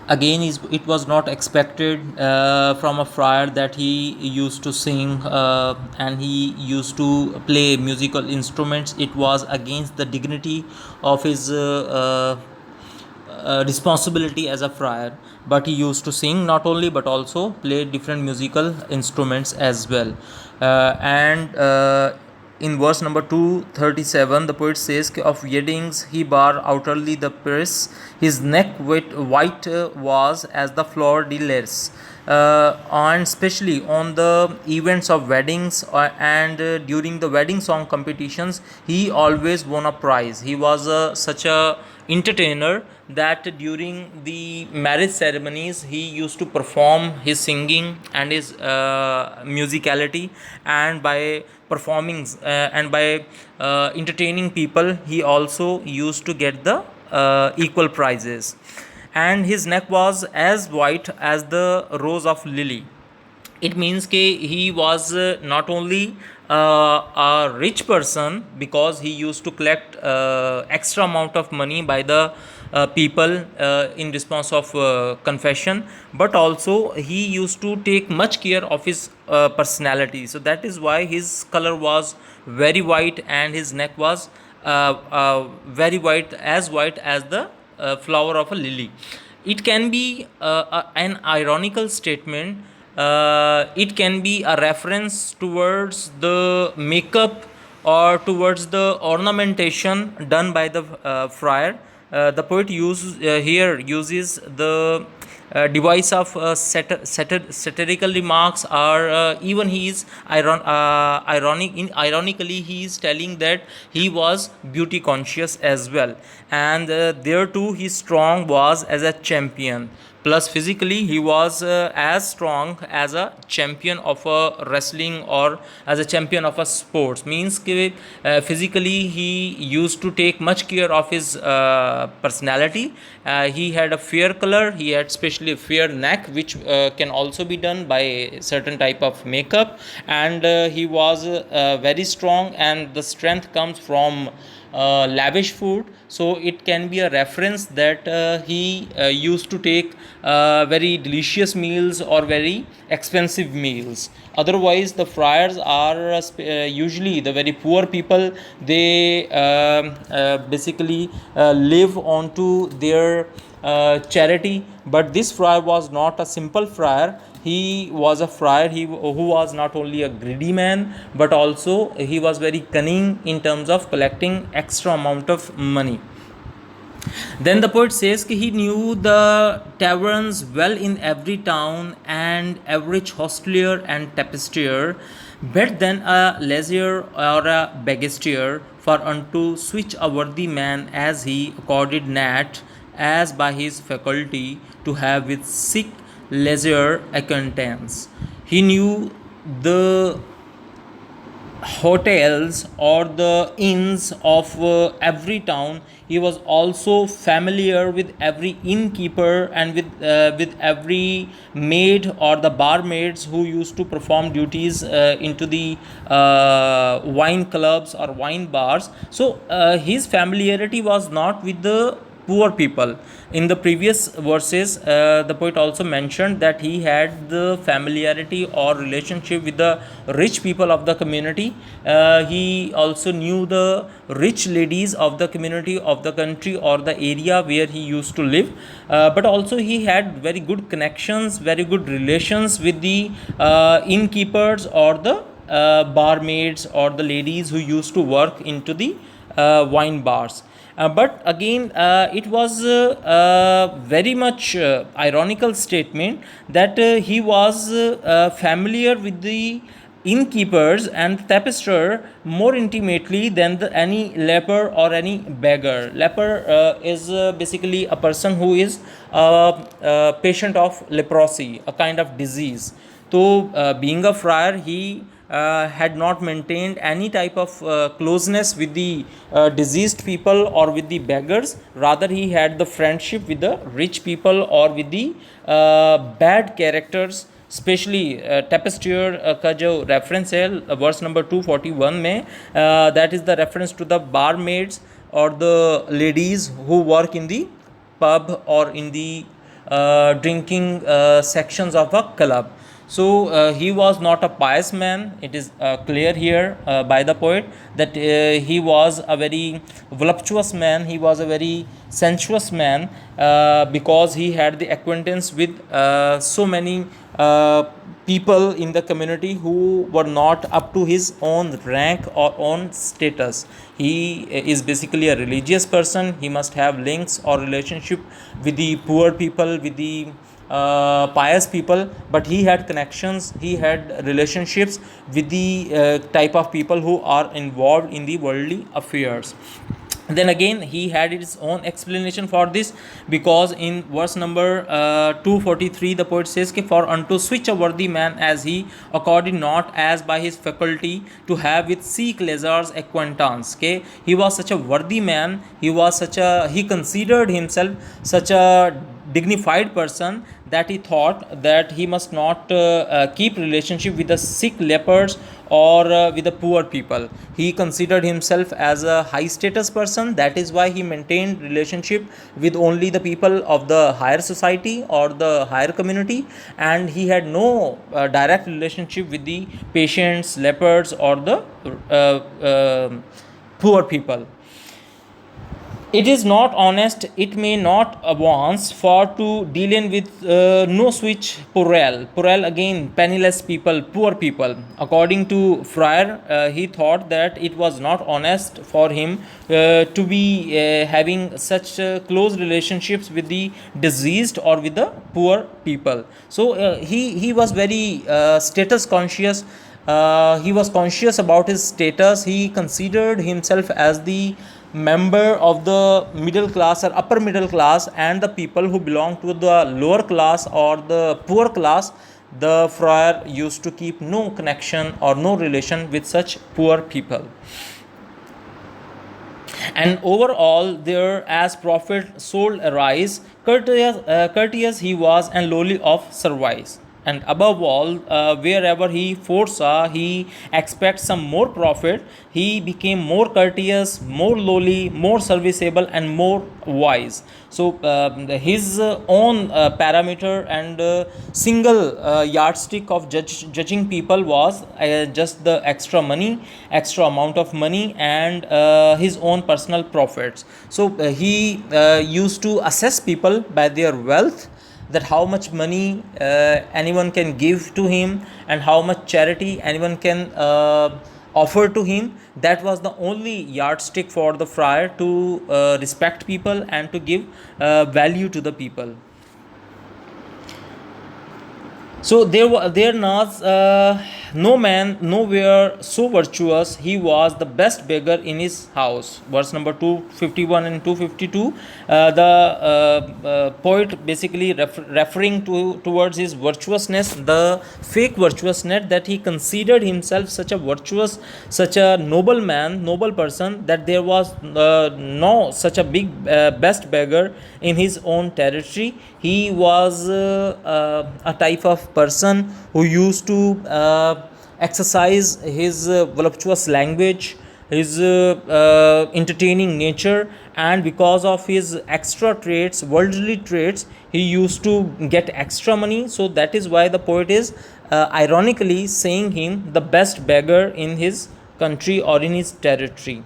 Again, it was not expected from a friar that he used to sing and he used to play musical instruments. It was against the dignity of his responsibility as a friar, but he used to sing not only but also play different musical instruments as well. And In verse number 237, the poet says, of weddings he bar outwardly the press, his neck white was as the fleur de lis. And especially on the events of weddings and during the wedding song competitions, he always won a prize. He was such a entertainer that during the marriage ceremonies he used to perform his singing and his musicality, and by performing and by entertaining people, he also used to get the equal prizes. And his neck was as white as the rose of lily. It means that he was not only a rich person because he used to collect extra amount of money by the people in response of confession, but also he used to take much care of his personality. So that is why his color was very white and his neck was very white as the flower of a lily. It can be an ironical statement. It can be a reference towards the makeup or towards the ornamentation done by the friar. The poet here uses the device of satirical remarks, or even he is ironically he is telling that he was beauty conscious as well. And there too his strong was as a champion, plus physically he was as strong as a champion of a wrestling or as a champion of a sports. Means physically he used to take much care of his personality. He had a fair color, he had especially a fair neck, which can also be done by certain type of makeup. And he was very strong, and the strength comes from lavish food. So it can be a reference that he used to take very delicious meals or very expensive meals. Otherwise the friars are usually the very poor people. They basically live onto their charity. But this friar was not a simple friar. He was a friar who was not only a greedy man, but also he was very cunning in terms of collecting extra amount of money. Then the poet says he knew the taverns well in every town, and average hostelier and tapistier, better than a lazier or a begastier, for unto switch a worthy man as he accorded nat, as by his faculty to have with sick leisure acquaintance. He knew the hotels or the inns of every town. He was also familiar with every innkeeper and with every maid or the barmaids who used to perform duties into the wine clubs or wine bars. So his familiarity was not with the poor people. In the previous verses, the poet also mentioned that he had the familiarity or relationship with the rich people of the community. He also knew the rich ladies of the community, of the country or the area where he used to live. But also he had very good connections, very good relations with the innkeepers or the barmaids or the ladies who used to work into the wine bars. But again, it was very much ironical statement that he was familiar with the innkeepers and tapester more intimately than any leper or any beggar. Leper is basically a person who is a patient of leprosy, a kind of disease. So, being a friar, he had not maintained any type of closeness with the diseased people or with the beggars. Rather, he had the friendship with the rich people or with the bad characters. Specially tapster का जो reference है verse number 241 में, that is the reference to the bar maids और the ladies who work in the pub or in the drinking sections of a club. So he was not a pious man. It is clear here by the poet that he was a very voluptuous man. He was a very sensuous man because he had the acquaintance with so many people in the community who were not up to his own rank or own status. He is basically a religious person. He must have links or relationship with the poor people, with the pious people, but he had connections, he had relationships with the type of people who are involved in the worldly affairs. Then again he had his own explanation for this, because in verse number 243 the poet says, for unto switch a worthy man as he, according not as by his faculty to have with seek leisures acquaintance. Okay, he was such a worthy man, he considered himself such a dignified person that he thought that he must not keep relationship with the sick lepers or with the poor people. He considered himself as a high status person. That is why he maintained relationship with only the people of the higher society or the higher community, and he had no direct relationship with the patients, lepers, or the poor people. It is not honest, it may not advance for to dealing with no switch Purell again, penniless people, poor people. According to Friar, he thought that it was not honest for him to be having such close relationships with the diseased or with the poor people. So he was very status conscious. He was conscious about his status. He considered himself as the member of the middle class or upper middle class, and the people who belong to the lower class or the poor class, the friar used to keep no connection or no relation with such poor people. And overall there as prophet soul arise, courteous he was and lowly of service. And above all, wherever he foresaw he expects some more profit, he became more courteous, more lowly, more serviceable, and more wise. So his own parameter and single yardstick of judging people was just the extra money, extra amount of money, and his own personal profits. So he used to assess people by their wealth, that how much money anyone can give to him and how much charity anyone can offer to him. That was the only yardstick for the friar to respect people and to give value to the people. So there was no man nowhere so virtuous. He was the best beggar in his house. Verse number 251 and 252. The poet basically referring towards his virtuousness, the fake virtuousness, that he considered himself such a virtuous, such a noble man, noble person, that there was no such a big best beggar in his own territory. He was a type of person who used to exercise his voluptuous language, his entertaining nature, and because of his extra traits, worldly traits, he used to get extra money. So that is why the poet is ironically saying him the best beggar in his country or in his territory.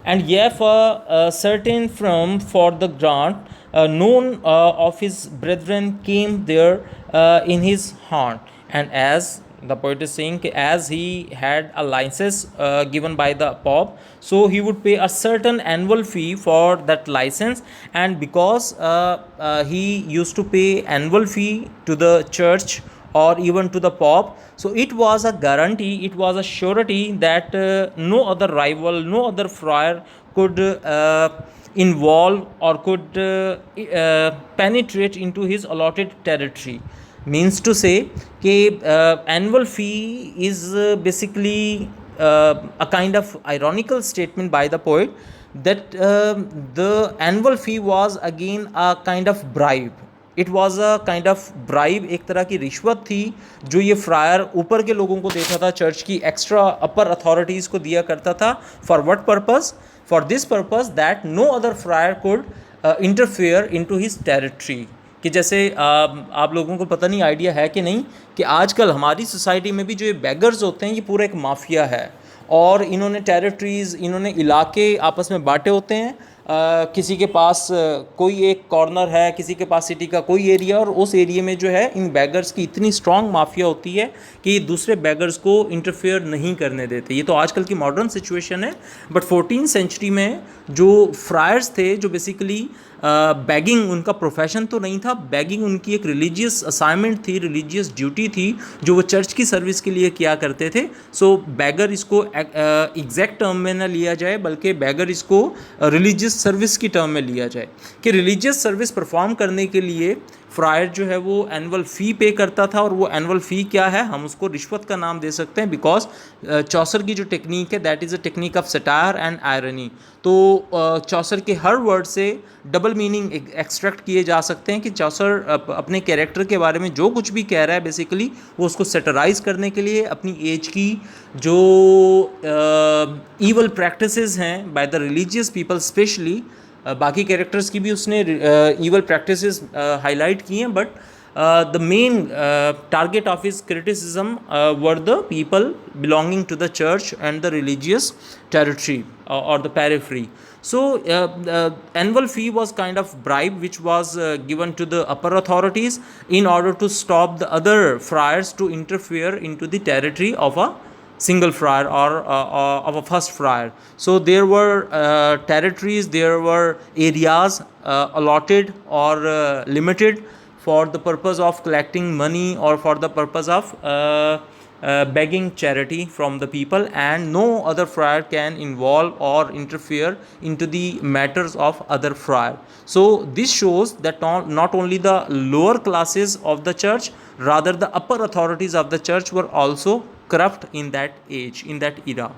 And yet for certain from for the grant known of his brethren came there in his haunt. And as the poet is saying, as he had a license given by the pope, so he would pay a certain annual fee for that license. And because he used to pay annual fee to the church or even to the pope, so it was a guarantee, it was a surety that no other rival, no other friar could involve or could penetrate into his allotted territory. Means to say कि annual fee is basically a kind of ironical statement by the poet, that the annual fee was again a kind of bribe. It was a kind of bribe, एक तरह की रिश्वत थी जो ये fryer ऊपर के लोगों को देता था, चर्च की एक्स्ट्रा अपर अथॉरिटीज़ को दिया करता था. For what purpose? For this purpose that no other friar could interfere into his territory, कि कि जैसे आप लोगों को पता नहीं, आइडिया है कि नहीं, कि आजकल हमारी सोसाइटी में भी जो ये बेगर्स होते हैं ये पूरा एक माफिया है, और इन्होंने टेरिटरीज़, इन्होंने इलाके आपस में बांटे होते हैं। किसी के पास कोई एक कॉर्नर है, किसी के पास सिटी का कोई एरिया, और उस एरिया में जो है इन बैगर्स की इतनी स्ट्रांग माफिया होती है कि दूसरे बैगर्स को इंटरफेयर नहीं करने देते। ये तो आजकल की मॉडर्न सिचुएशन है, बट 14th सेंचुरी में जो फ्रायर्स थे, जो बेसिकली बैगिंग उनका प्रोफेशन तो नहीं था, बैगिंग उनकी एक रिलीजियस असाइनमेंट थी, रिलीजियस ड्यूटी थी जो वो चर्च की सर्विस के लिए किया करते थे। सो बैगर इसको एग्जैक्ट टर्म में ना लिया जाए, बल्कि बैगर इसको रिलीजियस सर्विस की टर्म में लिया जाए, कि रिलीजियस सर्विस परफॉर्म करने के लिए फ्रायर जो है वो एनुअल फ़ी पे करता था। और वो एनुअल फ़ी क्या है, हम उसको रिश्वत का नाम दे सकते हैं, बिकॉज चौसर की जो टेक्निक है that is a technique of satire and irony. तो चौसर के हर वर्ड से डबल मीनिंग एक्सट्रैक्ट किए जा सकते हैं, कि चौसर अपने कैरेक्टर के बारे में जो कुछ भी कह रहा है बेसिकली वो उसको सेटराइज करने के लिए अपनी एज की जो ईवल प्रैक्टिसेस हैं by the religious people specially, बाकी कैरेक्टर्स की भी उसने ईवल प्रैक्टिसेस हाईलाइट की हैं, but the main target of his criticism were the people belonging to the church and the religious territory or the periphery. So the annual fee was kind of bribe which was given to the upper authorities in order to stop the other friars to interfere into the territory of a single friar or of a first friar. So there were territories, there were areas allotted or limited for the purpose of collecting money or for the purpose of begging charity from the people, and no other friar can involve or interfere into the matters of other friar. So this shows that not only the lower classes of the church, rather the upper authorities of the church were also corrupt in that age, in that era.